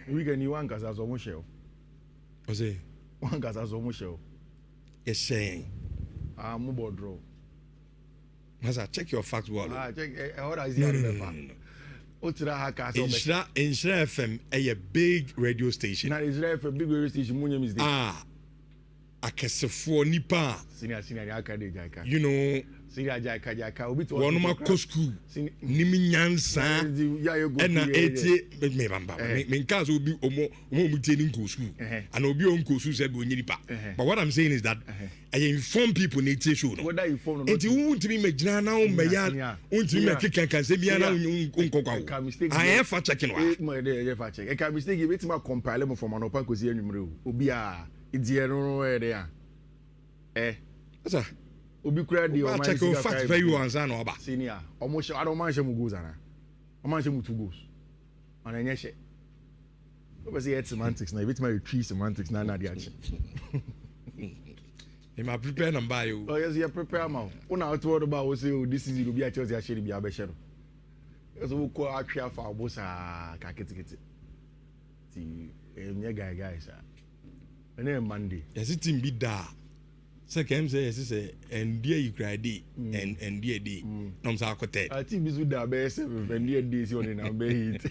Weekend you want as almost show. Was it? One gas as almost show. Yes, saying. Mobile draw. As I check your facts, well. Check what I see. No. Inshira FM a big radio station. Now Inshira FM big radio station. Munyem is there. Akesefo nipa. Senior Jaka. You know. Senior Jaka. Obi to one ma ko school. Nimi nyansa. Na eti me bamba. Me nkaso obi omo muteni nko school. And obi onko school said go nipa. But what I'm saying is that I inform people need to show no. Whether you inform no. Eti untimi me gina na o me ya untimi me keka se bia na unko kwa. I have for checking wa. Mo dey for check. E ka mistake e betima compile mo from anopa kosi anwumre o. Obi a idie no e dey a. Sir. Obi kura di o check your fact very once and oba. Senior. Omo I don't man shemu goals ana. O man shemu 2 goals. Ana enye she. Oba say semantics na betima you 3 semantics na dey ache. Am I prepare number you? Oh yes, you prepare now. Una outward about we say this is will be a Chelsea share be abeshero. So we call atwa for bosa ka ketekete. Ti enye guys ah. Ene Monday. Yes it team be da. Second say yes say and there you cry day and there day. Nom sa akote. Team be so da be 7 and there day see on na be hit.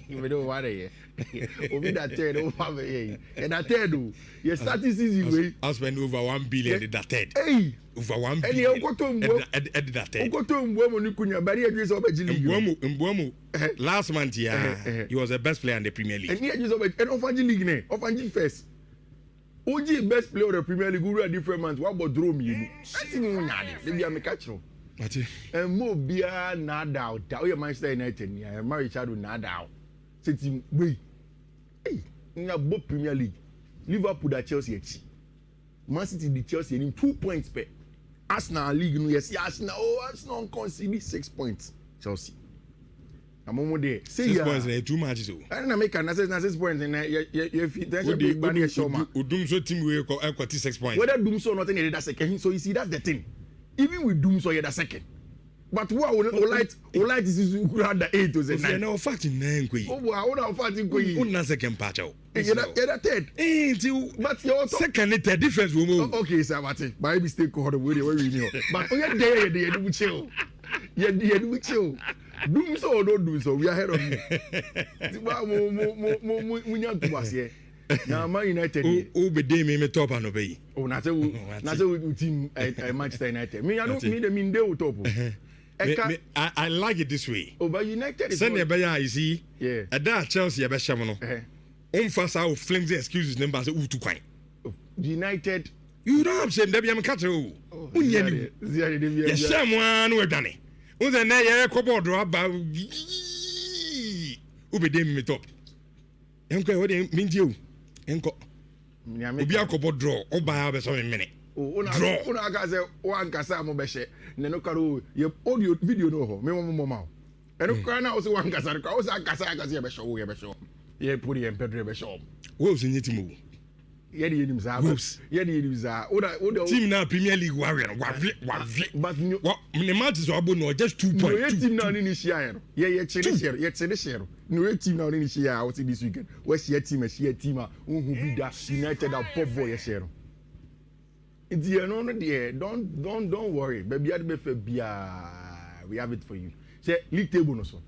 We don't worry. Obi that third over here. And that third o. You start season way. I spend over 1 billion in that third. Hey. Over 1 billion. And you go to that third. Go to Mbomo ni kunya bari address of the league. Mbomo last month he was the best player in the Premier League. And he address of the league ne. Of first. OG best player of the Premier League who are different months. What about draw me? I think we nyade. They be a me catch no. And mo bia na doubt. O ye Manchester United ni. I marry Richard na doubt. Say team we. Hey, na both Premier League. Liverpool da Chelsea echi. Man City the Chelsea in 2 points per. Arsenal league no yes. Arsenal conceded 6 points. Chelsea. Amomo there. 6 points in 2 matches o. Na make na 6 points in you fit then be bani shoma. Udum so team we equal 6 points. Whether Doom so nothing in that second. So you see that's the thing. Even with Doom so you that second. But what light is rather 8 to 9. No fact in 9 kwe. Oh, na fact in kwe. Una second patch o. You that third. But your second and third difference we move. Okay, sir, but by mistake ko the way we know. But you there do chill. You do chill. Do so or don't do so. We are ahead of you. Munya kubase. Na Man United. O be dey me top and obey. Oh, na say team Manchester United. Me I don't mean they will top. I like it this way. Oh, but United is. Send you see. Yeah. At that Chelsea be shamo no. Fast how flames excuses number say too kwan. United. You don't have shame. There be am catch o. Unya ni. Yes, someone we done. Unze na ye kobo do aba. Ube dey me top. Enko e dey minji o. Enko. Obi akobo draw. Oba ya be so me minute. Una aka say one kasa mo be she. Ne no karo ye audio video no ho. Me mo ma. Eno kwa na o se one kasa ka o se kasa ye be show ye be show. Ye put ye pedre be show. Wo se nyiti mo. Ye dey nim za. Ye dey nim za. Oda team na Premier League warrior wavle. But the match is abo no just 2 points. No team na ni share no. Ye chede share. No team na ni share out this weekend. We share team who be that United a pop boy share. It's here no there. Don't worry. Baby ad be fe bia. We have it for you. Say league table no so.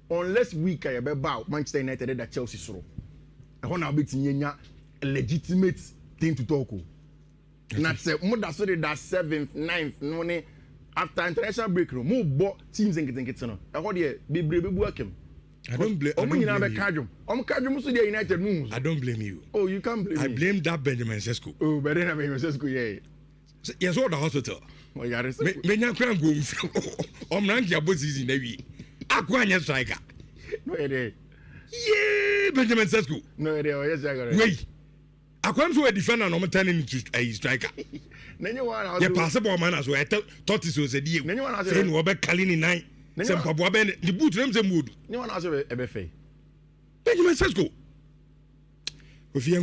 Unless we can be about Manchester United that Chelsea so. I want to be tinya legitimate thing to talk. Not say more that so that 7th, 9th, no after international break no more bought teams and get no. I hold here be work him. I don't blame you. United moves. I don't blame you. Oh, you can't blame me. I blame that Benjamin Sesko. Oh, but then I mean Sesko, yeah. Yes, all the hospital. Oh, yeah, me nya kran go rank your boys in the week. Akwanya striker. No, it is. Yeah, Benjamin Sesko. No, it is. Yes, I got it. Wait. Akwam so a defender no turning into a striker. The possible man as well. Thought it was a deal. Saying we be Kalini 9. Some papa ben the boot them say mood. No one answer ebefe. Benjamin Sesko. Ofi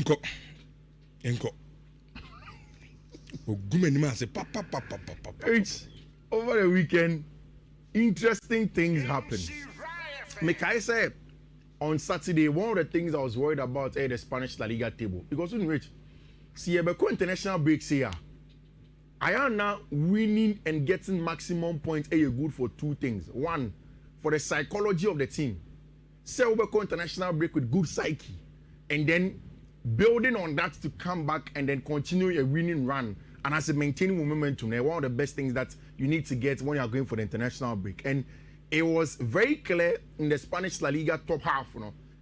enko. Ogumeni ma say papa. Over the weekend interesting things happen. Mekai said on Saturday, one of the things I was worried about the Spanish La Liga table. Because in which, see, international breaks here. I am now winning and getting maximum points good for two things. One, for the psychology of the team. Say we go international break with good psyche. And then building on that to come back and then continue a winning run. And as a maintaining momentum, one of the best things that you need to get when you are going for the international break. And it was very clear in the Spanish La Liga top half,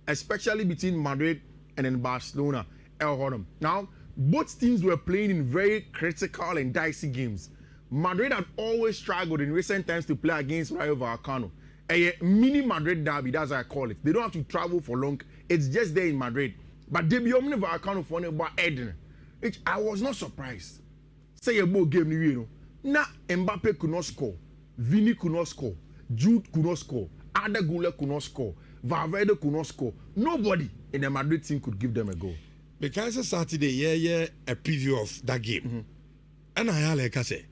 especially between Madrid and then Barcelona. Now, both teams were playing in very critical and dicey games. Madrid had always struggled in recent times to play against Rayo Vallecano. A mini Madrid derby, that's how I call it. They don't have to travel for long. It's just there in Madrid. But they be omni Vallecano for about Eden. Which I was not surprised. Say a ball game, Now Mbappe could not score. Vini could not score. Jude could not score. Ada Gule could not score. Valverde could not score. Nobody in the Madrid team could give them a goal. Because it's Saturday, a preview of that game. And I like I say,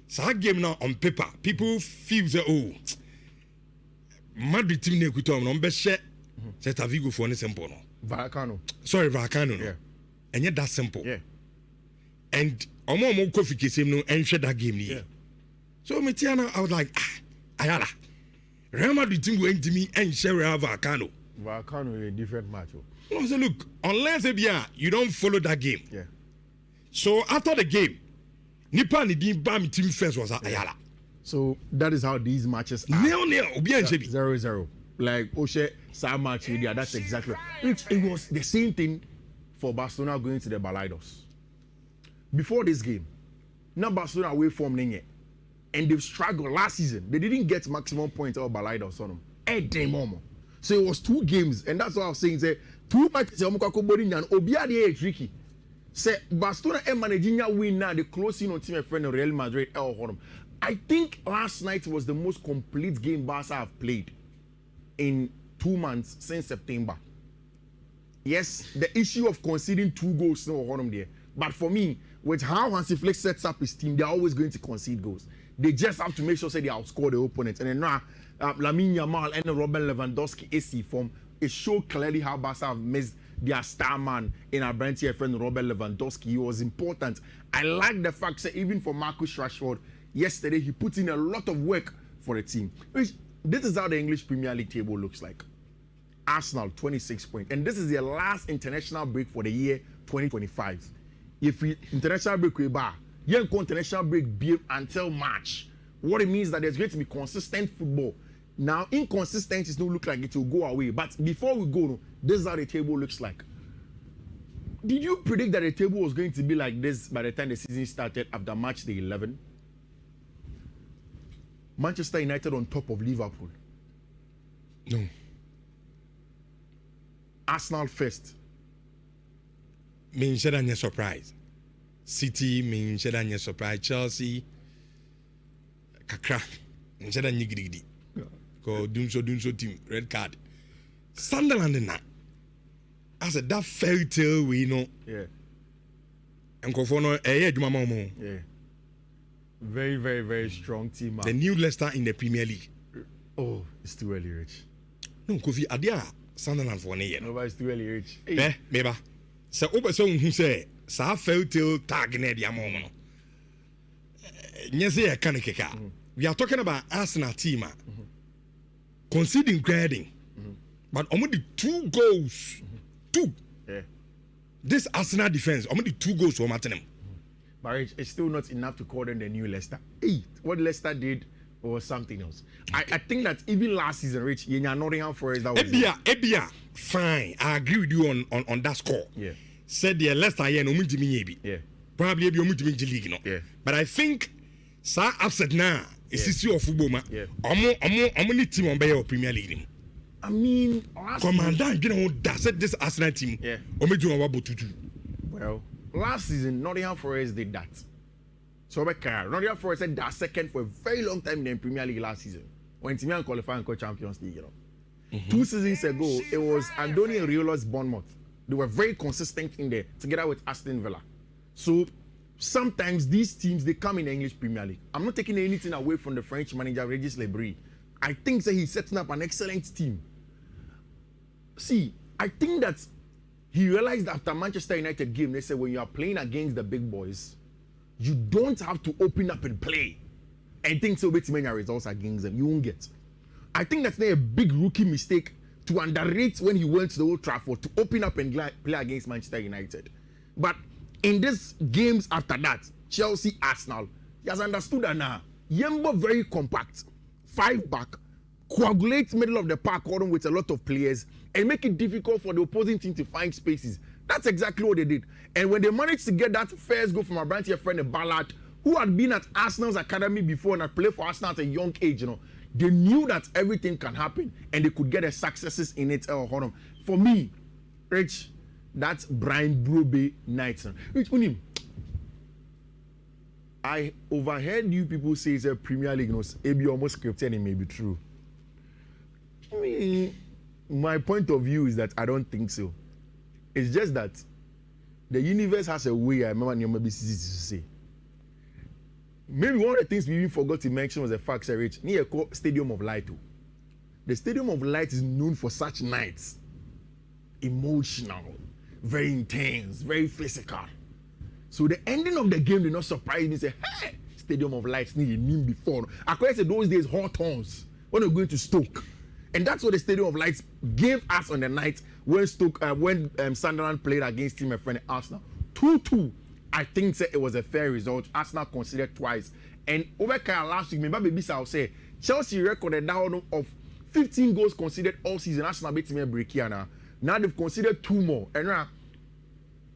so that game now on paper, people feel that Madrid team ne kutom no best share. Set a Vigo for any simple no. Vallecano. Sorry, Vallecano no. Yeah. And yet that's simple. Yeah. And Omo Kofi Kesem no and share that game ni. Yeah. So Metiana, I was like, ayala. Real Madrid team going to me and share Vallecano. Vallecano is a different match. No, so look, unless you don't follow that game. Yeah. So after the game, Nipa ni di ba mi team first was ayala. So that is how these matches are. 0-0, obi an shebi. 0-0. Like Oshe Sam match here, that's exactly. It was the same thing for Barcelona going to the Balaidos. Before this game, now Barcelona away from Nenye. And they've struggled last season. They didn't get maximum points out of Balaidos on them. So it was two games, and that's what I was saying. Say two matches and Obiadi is tricky. Say Barcelona and managing win now, the closing on team friend of Real Madrid. I think last night was the most complete game Barca have played in 2 months since September. Yes, the issue of conceding 2 goals no there. But for me, with how Hansi Flick sets up his team, they're always going to concede goals. They just have to make sure they outscore the opponent. And then now, Lamine Yamal and Robert Lewandowski AC form, it showed clearly how Barca have missed their star man in our Brentford friend Robert Lewandowski. He was important. I like the fact that even for Marcus Rashford, yesterday he put in a lot of work for the team. This is how the English Premier League table looks like. Arsenal, 26 points. And this is their last international break for the year 2025. If we international break we bar, you international break be until March. What it means that there's going to be consistent football. Now, inconsistencies don't look like it will go away. But before we go, this is how the table looks like. Did you predict that the table was going to be like this by the time the season started after March the 11th? Manchester United on top of Liverpool. No. Arsenal first. Me sheda nye surprise. City me sheda nye surprise. Chelsea kakra sheda nye gidi. Ko dunso team red card. Sunderland na. I said that fairy tale we know. Yeah. And ko for no adwuma ma mo. Yeah. Very, very, very strong team. The new Leicester in the Premier League. Oh, it's too early, Rich. No, Kofi, adia Sunderland for ne. No, but it's too early, Rich. Hey. Meba. So, obeso who say, sa fairy tale tag ne dia mo no. Nyese kan keka. We are talking about Arsenal team. Conceding grading. But only 2 goals. 2. Yeah. This Arsenal defense, only 2 goals for Martinem. But it's still not enough to call them the new Leicester. What Leicester did was something else. I think that even last season, Rich, Nottingham Forest, that was Ebia, fine. I agree with you on that score. Yeah. Said the Leicester here no maybe. Yeah. Probably be league, no. Yeah. But I think sa upset now is issue of football man. Yeah. Omo team on Bayer Premier League. I mean, Commandant, you know, that said this Arsenal team. Yeah. Well, last season, Nottingham Forest did that. So, Nottingham Forest said that second for a very long time in the Premier League last season. When Timian qualified for Champions League, 2 seasons ago, it was Andoni and Riola's Bournemouth. They were very consistent in there, together with Aston Villa. So, sometimes these teams, they come in the English Premier League. I'm not taking anything away from the French manager, Regis Lebris. I think that he's setting up an excellent team. See, I think that he realized after Manchester United game, they said when you are playing against the big boys, you don't have to open up and play and think so with many results against them. You won't get. I think that's not a big rookie mistake to underrate when he went to the Old Trafford to open up and play against Manchester United. But in these games after that, Chelsea, Arsenal, he has understood that now. Yembo very compact, 5 back, coagulate middle of the park with a lot of players and make it difficult for the opposing team to find spaces. That's exactly what they did. And when they managed to get that first goal from our brand friend Ballard, who had been at Arsenal's academy before and had played for Arsenal at a young age, they knew that everything can happen and they could get the successes in it. For me, Rich, that's Brian Brobe night. Rich, I overheard you people say it's a Premier League, maybe almost scripted and it may be true. I mean, my point of view is that I don't think so. It's just that the universe has a way. I remember maybe to say. Maybe one of the things we even forgot to mention was the fact that Rich near Stadium of Light. The Stadium of Light is known for such nights. Emotional, very intense, very physical. So the ending of the game did not surprise me. Say, hey, Stadium of Light need a name before. According to those days, Hawthorns when we're going to Stoke. And that's what the Stadium of Lights gave us on the night when Sunderland played against Team friend Arsenal. 2-2. I think it was a fair result. Arsenal considered twice. And over last week, remember baby I'll say Chelsea recorded down of 15 goals conceded all season. Arsenal beat me a break here now. Now they've considered 2 more. And now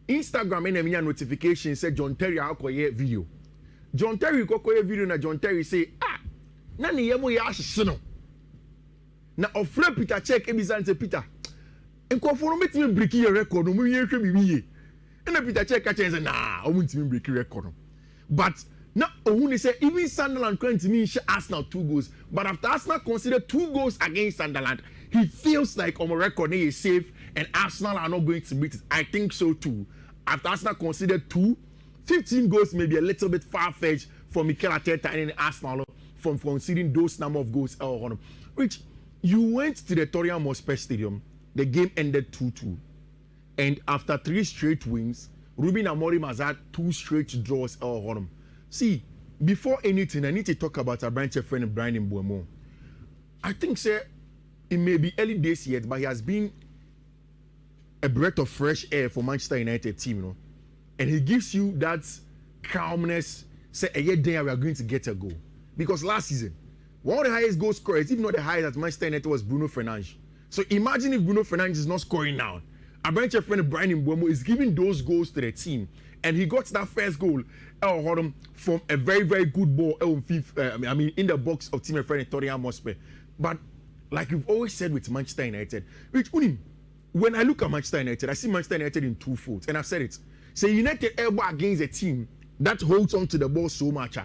Instagram and a notification said John Terry Alcoye video. John Terry Alcoye video na John Terry say na ni yemo ya ahye na ofre Peter check ebizante Peter nkofo no metime break your record no mu yehwe bibiye na Peter check ka say na o mutime break record no but na ohun say even Sunderland couldn't mean Arsenal 2 goals but after Arsenal considered 2 goals against Sunderland he feels like on record is safe and Arsenal are not going to beat it. I think so too. After Arsenal considered 15 goals may be a little bit far-fetched for Mikel Arteta and Arsenal from conceding those number of goals. Which you went to the Tottenham Hotspur Stadium, the game ended 2-2. And after 3 straight wins, Ruben Amorim has had 2 straight draws. See, before anything, I need to talk about our branch friend Brian Mbeumo. I think, sir, it may be early days yet, but he has been a breath of fresh air for Manchester United team, and he gives you that calmness. Say a year there we are going to get a goal because last season one of the highest goal scorers, if not the highest at Manchester United, was Bruno Fernandes. So imagine if Bruno Fernandes is not scoring now. Our bench friend Brian Mbeumo is giving those goals to the team, and he got that first goal from a very very good ball in the box of team friend Tottenham Hotspur. But like you've always said with Manchester United, which when I look at Manchester United, I see Manchester United in 2 folds, and I've said it. Say United able against a team that holds on to the ball so much.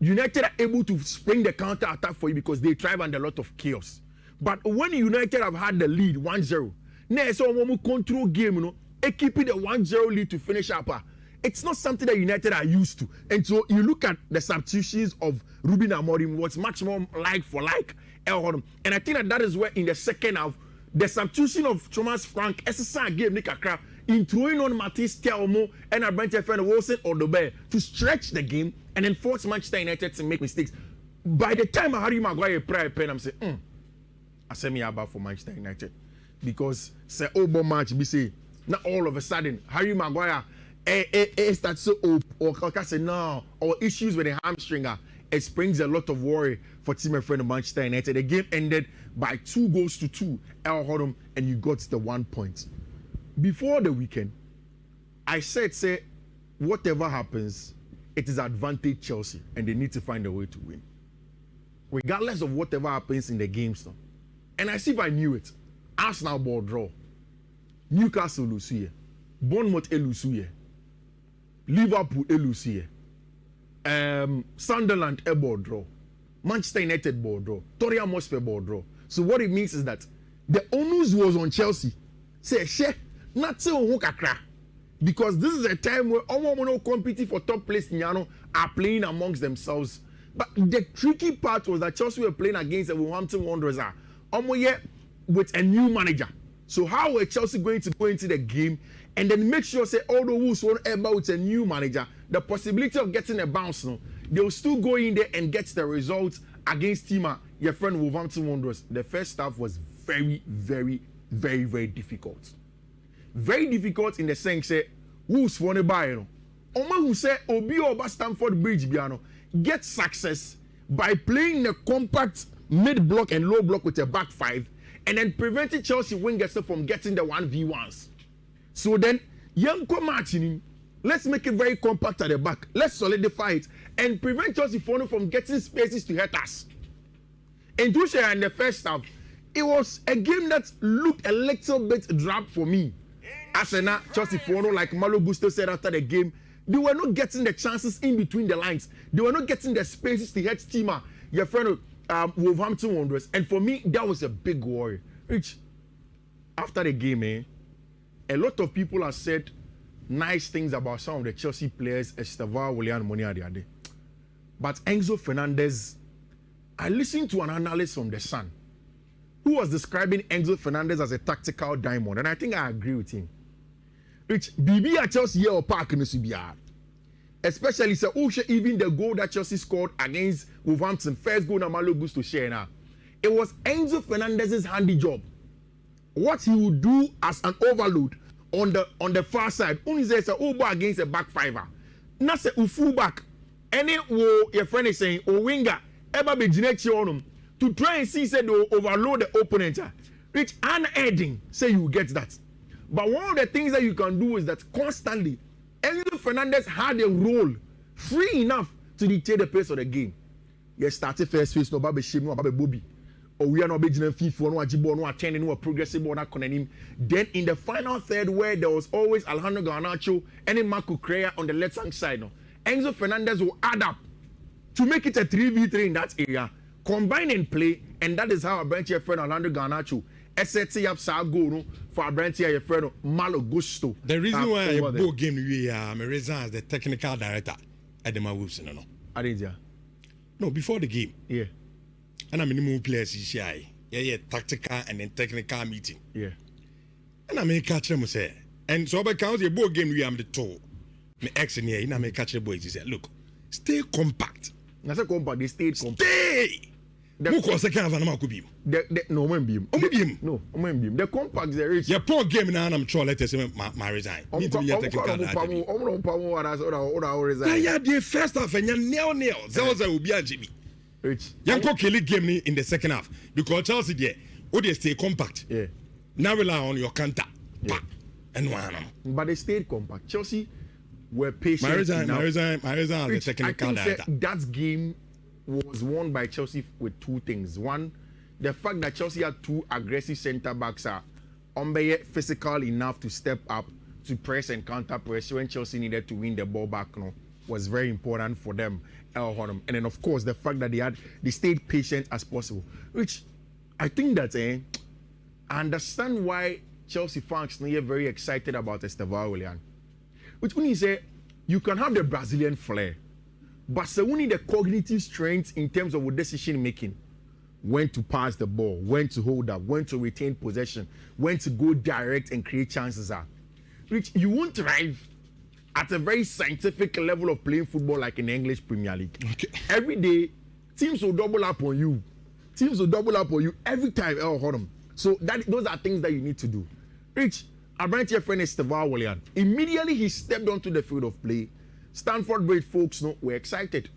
United are able to spring the counter attack for you because they thrive under a lot of chaos. But when United have had the lead 1-0, now so control game, keeping the 1-0 lead to finish up. It's not something that United are used to. And so you look at the substitutions of Ruben Amorim, what's much more like for like. And I think that is where in the second half, the substitution of Thomas Frank, SSR gave Nick Akra in throwing on Matisse Telmo and a Brentford friend Wilson Odobe to stretch the game and then force Manchester United to make mistakes. By the time Harry Maguire prior pen, I'm saying, I send me about for Manchester United because say Obo match be say now all of a sudden Harry Maguire starts so or say no or issues with the hamstring. It springs a lot of worry for team friend of Manchester United. The game ended by 2-2 and you got the 1 point. Before the weekend, I said, whatever happens, it is advantage Chelsea and they need to find a way to win. Regardless of whatever happens in the games. And I see if I knew it. Arsenal ball draw. Newcastle lose here. Bournemouth lose here. Liverpool lose here. Sunderland a ball draw. Manchester United ball draw. Tottenham Hotspur ball draw. So what it means is that the onus was on Chelsea. Say, not so because this is a time where all competing for top place in Yano are playing amongst themselves. But the tricky part was that Chelsea were playing against the Wolverhampton Wanderers with a new manager. So how were Chelsea going to go into the game and then make sure say all the Wolves won ever with a new manager, the possibility of getting a bounce, no, they'll still go in there and get the results against your friend Wolverhampton Wanderers. The first half was very, very, very, very difficult. Very difficult in the sense say Wolves won a buy, no. Oma who say Obi Oba Stamford Bridge Biano get success by playing the compact mid block and low block with a back five and then preventing Chelsea wingers from getting the 1v1s. So then, Yanko Martini, let's make it very compact at the back. Let's solidify it and prevent Chelsea from getting spaces to hurt us. And Tuchel in the first half, it was a game that looked a little bit drab for me. Arsenal, Chelsea like Malo Gusto said after the game, they were not getting the chances in between the lines. They were not getting the spaces to hurt your friend Wolverhampton Wanderers. And for me, that was a big worry. Which, after the game, a lot of people have said nice things about some of the Chelsea players, Estevao, Willian, Moniadiade. But Enzo Fernandez, I listened to an analyst from The Sun who was describing Enzo Fernandez as a tactical diamond, and I think I agree with him. Which BB at Chelsea or Park in the especially say even the goal that Chelsea scored against Wolverhampton, first goal na Malo Gusto share now. It was Enzo Fernandez's handy job. What he would do as an overload on the far side, only says a over against a back fiver. Not say a full back. Any your friend is saying or winger ever be generated on him to try and see say they overload the opponent. Which unaiding say you get that. But one of the things that you can do is that constantly, Enzo Fernandez had a role free enough to dictate the pace of the game. You started first phase, no baby shame, no baby Bobby. Or we are not beginning Fiifi, no ajibo, no attending, no progressive, no connecting. Then in the final third, where there was always Alejandro Garnacho and Marco Correa on the left hand side, no, Enzo Fernandez will add up to make it a 3v3 in that area, combine and play, and that is how I branch your friend Alejandro Garnacho. ST up Sago for Brentford, your friend Malo Gusto. The reason why I bought game we resign as the technical director at the Wolves, no. I did, yeah. No, before the game. Yeah. And I'm minimum players CCI. Yeah, tactical and then technical meeting. Yeah. And I may catch them say. And so I count the board game we am the toe. My ex in here, and I may catch the boys. He said, look, stay compact. I said compact, they stayed compact. Stay! Who calls the kind of animal could be? No, I'm beam. No, I'm beam. The compact is rich. Your poor game now, I'm sure let us my resign. Need to be a technical director. Yeah, the first half and you're nail. Zelza will be a Jimmy. Rich. Yanko Kelly game in the second half because Chelsea there, they stay compact. Yeah. Now rely on your counter. Yeah. And one. But they stayed compact. Chelsea were patient. My resign as a technical director. That game was won by Chelsea with two things. One, the fact that Chelsea had two aggressive centre backs are physical enough to step up to press and counter press when Chelsea needed to win the ball back, was very important for them. And then of course the fact that they stayed patient as possible, which I think that I understand why Chelsea fans are very excited about Estevao Willian. Which when you say you can have the Brazilian flair, but so we need the cognitive strength in terms of decision making. When to pass the ball, when to hold up, when to retain possession, when to go direct and create chances are. Which you won't thrive at a very scientific level of playing football like in the English Premier League. Okay. Every day, teams will double up on you. Every time. So those are things that you need to do. Rich, I brought your friend Estevao Willian. Immediately he stepped onto the field of play. Stamford Bridge folks were excited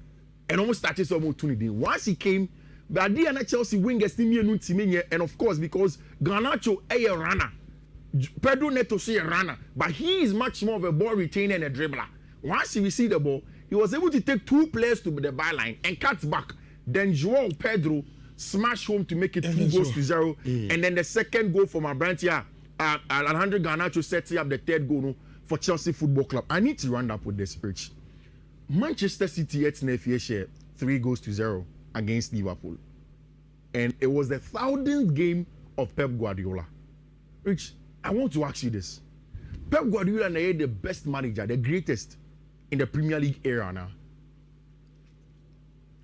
and almost started some opportunity. Once he came, but the Chelsea wingers and of course because Garnacho a runner, Pedro Neto a runner, but he is much more of a ball retainer and a dribbler. Once he received the ball, he was able to take two players to the byline and cut back. Then Joao Pedro smashed home to make it 2-0, and then the second goal from Brentford, Alejandro Garnacho setting up the third goal for Chelsea Football Club. I need to round up with this, Rich. Manchester City at Nhyira 3-0 against Liverpool. And it was the 1,000th game of Pep Guardiola. Rich, I want to ask you this. Pep Guardiola is the best manager, the greatest in the Premier League era now.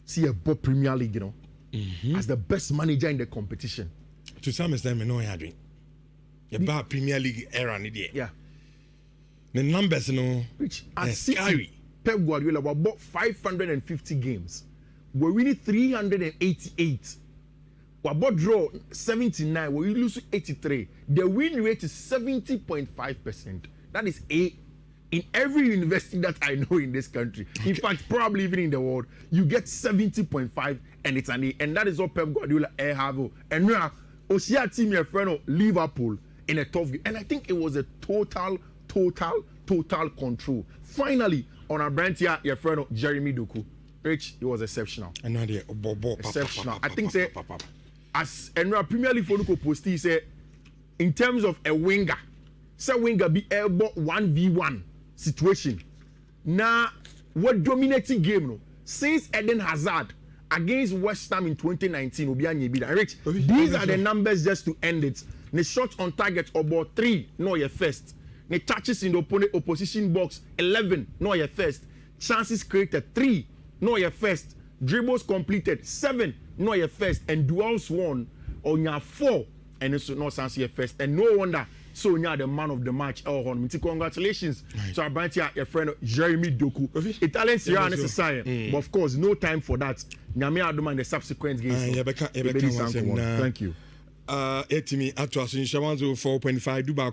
see a Bob Premier League, you know, as the best manager in the competition. To some extent, I know I dream. The bad Premier League era, yeah. The numbers, you know, which at City, Pep Guardiola bought 550 games. We're winning 388. We bought draw 79. We lose 83. The win rate is 70.5%. That is A. In every university that I know in this country, in fact, probably even in the world, you get 70.5 and it's an A. And that is what Pep Guardiola have. And now, Osia team your friend Liverpool in a tough game. And I think it was a total control. Finally, on our brand here, your friend Jeremy Doku. Rich, it was exceptional. Exceptional. I think say as Enra Premier League for Nuko Posti say in terms of a winger, say winger be able 1v1 situation. Now, what dominating game no? Since Eden Hazard against West Ham in 2019, Rich, these are the numbers just to end it. The shots on target about 3, no your first. The touches in the opposition box 11, no your first. Chances created 3, no your first. Dribbles completed 7, no your first. And duels won on your 4, and it's no chance your first. And no wonder so you're the man of the match. Congratulations to our brand here, your friend Jeremy Doku. Italian Serie A is a but of course no time for that. Nyame adoma in the subsequent games. Thank you. Etimi ato aso 104.5 Dubai